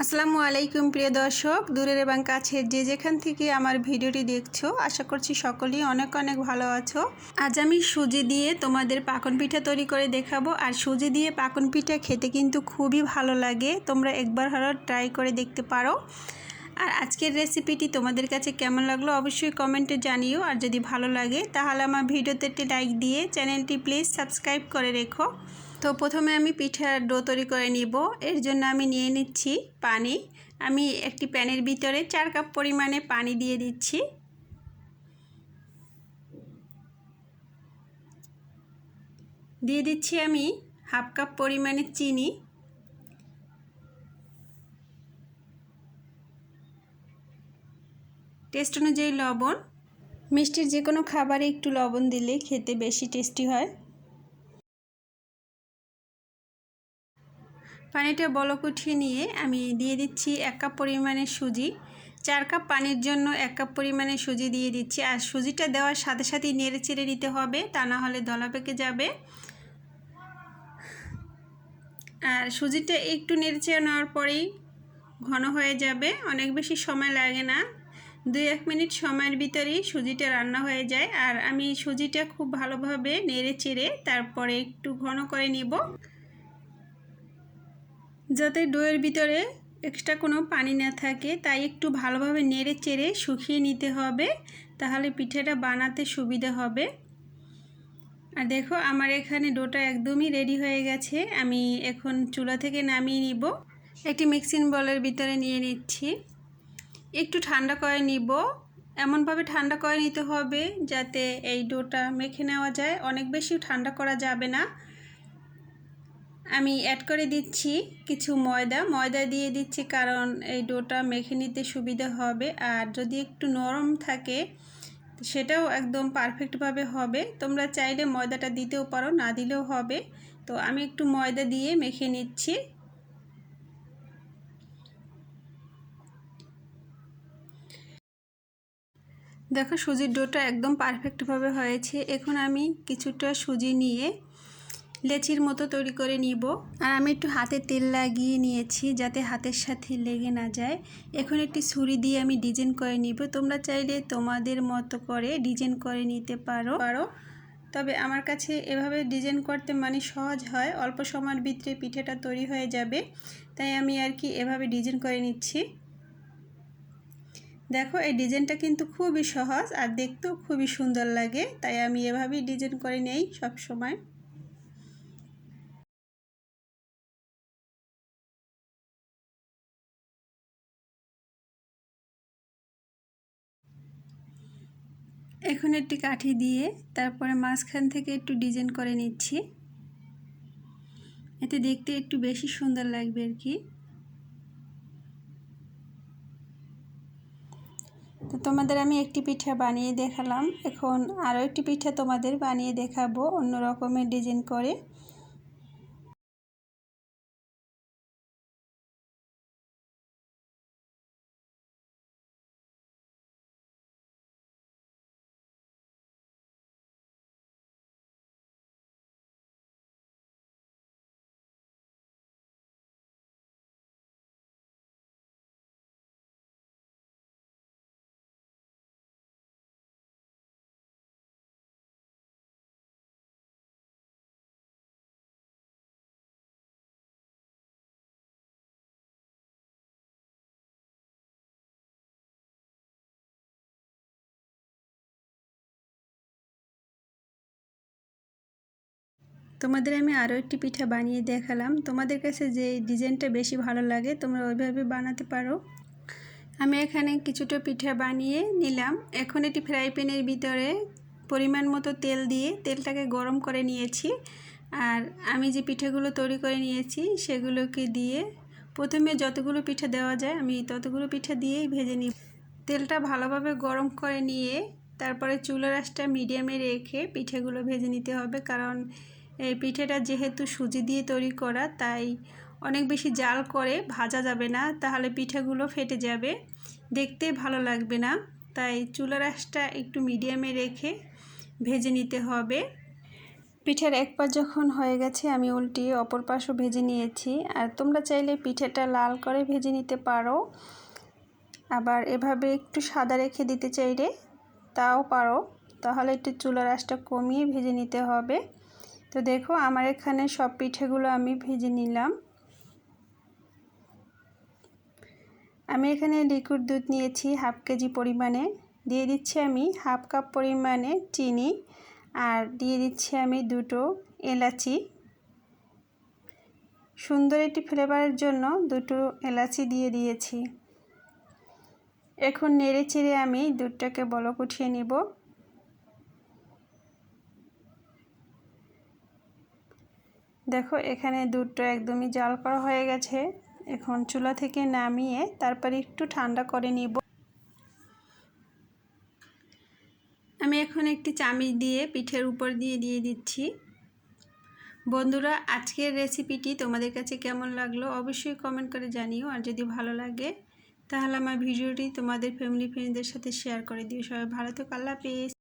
আসসালামু আলাইকুম প্রিয় দর্শক, দূরের এবং কাছের যে যেখান থেকে আমার ভিডিওটি দেখছো, আশা করছি সকলেই অনেক অনেক ভালো আছো। আজ আমি সুজি দিয়ে তোমাদের পাকন পিঠা তৈরি করে দেখাবো। আর সুজি দিয়ে পাকন পিঠা খেতে কিন্তু খুবই ভালো লাগে, তোমরা একবার হলো ট্রাই করে দেখতে পারো। আর আজকের রেসিপিটি তোমাদের কাছে কেমন লাগলো অবশ্যই কমেন্টে জানিও। আর যদি ভালো লাগে তাহলে আমার ভিডিওতে একটি লাইক দিয়ে চ্যানেলটি প্লিজ সাবস্ক্রাইব করে রেখো। তো প্রথমে আমি পিঠার ডো তৈরি করে নিব। এর জন্য আমি নিয়ে নিচ্ছি পানি। আমি একটি প্যানের ভিতরে 4 কাপ পরিমাণে পানি দিয়ে দিচ্ছি। দিয়ে দিচ্ছি আমি হাফ কাপ পরিমাণে চিনি। টেস্ট অনুযায়ী লবণ। মিষ্টির যে কোনো খাবারে একটু লবণ দিলে খেতে বেশি টেস্টি হয়। পানিটা বলক উঠিয়ে নিয়ে আমি দিয়ে দিচ্ছি 1 কাপ পরিমাণে সুজি। 4 কাপ পানির জন্য 1 কাপ পরিমাণে সুজি দিয়ে দিচ্ছি। আর সুজিটা দেওয়ার সাথে সাথেই নেড়ে চেড়ে দিতে হবে, তা না হলে দলা পেকে যাবে। আর সুজিটা একটু নেড়ে চেড়ে নেওয়ার পরেই ঘন হয়ে যাবে, অনেক বেশি সময় লাগে না, 2-1 মিনিট সময়ের ভিতরেই সুজিটা রান্না হয়ে যায়। আর আমি সুজিটা খুব ভালোভাবে নেড়ে চেড়ে তারপরে একটু ঘন করে নিব, যাতে ডোয়ের ভিতরে এক্সট্রা কোনো পানি না থাকে। তাই একটু ভালোভাবে নেড়ে চেড়ে শুকিয়ে নিতে হবে, তাহলে পিঠাটা বানাতে সুবিধা হবে। আর দেখো আমার এখানে ডোটা একদমই রেডি হয়ে গেছে। আমি এখন চুলা থেকে নামিয়ে নিব। একটি মিক্সিং বোলের ভিতরে নিয়ে নিচ্ছি। একটু ঠান্ডা করে নিব, এমনভাবে ঠান্ডা করে নিতে হবে যাতে এই ডোটা মেখে নেওয়া যায়, অনেক বেশি ঠান্ডা করা যাবে না। আমি অ্যাড করে দিচ্ছি কিছু ময়দা দিয়ে দিচ্ছি, কারণ এই ডোটা মেখে নিতে সুবিধা হবে। আর যদি একটু নরম থাকে সেটাও একদম পারফেক্টভাবে হবে। তোমরা চাইলে ময়দাটা দিতেও পারো, না দিলেও হবে। তো আমি একটু ময়দা দিয়ে মেখে নিচ্ছি। দেখো সুজির ডোটা একদম পারফেক্টভাবে হয়েছে। এখন আমি কিছুটা সুজি নিয়ে লেচির মতো তৈরি করে নিব। আর আমি একটু হাতে তেল লাগিয়ে নিয়েছি যাতে হাতের সাথে লেগে না যায়। এখন একটি ছুরি দিয়ে আমি ডিজাইন করে নিব। তোমরা চাইলে তোমাদের মতো করে ডিজাইন করে নিতে পারো। তবে আমার কাছে এভাবে ডিজাইন করতে মানে সহজ হয়, অল্প সময়ের ভিতরে পিঠাটা তৈরি হয়ে যাবে, তাই আমি আর কি এভাবে ডিজাইন করে নিচ্ছি। দেখো এই ডিজাইনটা কিন্তু খুবই সহজ আর দেখতেও খুবই সুন্দর লাগে, তাই আমি এভাবেই ডিজাইন করে নেই সব সময়। এখন একটি কাঠি দিয়ে তারপরে মাঝখান থেকে একটু ডিজাইন করে নিচ্ছি, এতে দেখতে একটু বেশি সুন্দর লাগবে আর কি। তো তোমাদের আমি একটি পিঠা বানিয়ে দেখালাম, এখন আরও একটি পিঠা তোমাদের বানিয়ে দেখাবো অন্য রকমের ডিজাইন করে। তোমাদের আমি আরও একটি পিঠা বানিয়ে দেখালাম, তোমাদের কাছে যে ডিজাইনটা বেশি ভালো লাগে তোমরা ওইভাবে বানাতে পারো। আমি এখানে কিছুটা পিঠা বানিয়ে নিলাম। এখন এটি ফ্রাই প্যানের ভিতরে পরিমাণ মতো তেল দিয়ে তেলটাকে গরম করে নিয়েছি। আর আমি যে পিঠাগুলো তৈরি করে নিয়েছি সেগুলোকে দিয়ে প্রথমে যতগুলো পিঠা দেওয়া যায় আমি ততগুলো পিঠা দিয়েই ভেজে নিই। তেলটা ভালোভাবে গরম করে নিয়ে তারপরে চুলার আঁচটা মিডিয়ামে রেখে পিঠাগুলো ভেজে নিতে হবে, কারণ এই পিঠাটা যেহেতু সুজি দিয়ে তৈরি করা তাই অনেক বেশি জাল করে ভাজা যাবে না, তাহলে পিঠাগুলো ফেটে যাবে, দেখতে ভালো লাগবে না। তাই চুলার আঁচটা একটু মিডিয়ামে রেখে ভেজে নিতে হবে। পিঠের এক পাশ যখন হয়ে গেছে আমি উল্টিয়ে অপর পাশও ভেজে নিয়েছি। আর তোমরা চাইলে পিঠেটা লাল করে ভেজে নিতে পারো, আবার এভাবে একটু সাদা রেখে দিতে চাইলে তাও পারো। তাহলে একটু চুলার আঁচটা কমিয়ে ভেজে নিতে হবে। তো দেখো আমার এখানে সব পিঠেগুলো আমি ভেজে নিলাম। আমি এখানে লিকুইড দুধ নিয়েছি হাফ কেজি পরিমাণে, দিয়ে দিচ্ছি আমি হাফ কাপ পরিমাণে চিনি, আর দিয়ে দিচ্ছি আমি 2টো এলাচি। সুন্দর একটি ফ্লেভারের জন্য 2টো এলাচি দিয়ে দিয়েছি। এখন নেড়ে চেড়ে আমি দুধটাকে বলক উঠিয়ে নিব। দেখো এখানে দুধটা একদমই জাল করা হয়ে গেছে। এখন চুলা থেকে নামিয়ে তারপরে একটু ঠান্ডা করে নিব। আমি এখন একটি চামচ দিয়ে পিঠের উপর দিয়ে দিচ্ছি। বন্ধুরা, আজকের রেসিপিটি তোমাদের কাছে কেমন লাগলো অবশ্যই কমেন্ট করে জানিও। আর যদি ভালো লাগে তাহলে আমার ভিডিওটি তোমাদের ফ্যামিলি ফ্রেন্ডদের সাথে শেয়ার করে দিও। সবাই ভালো থেকো, আল্লাহ হাফেজ।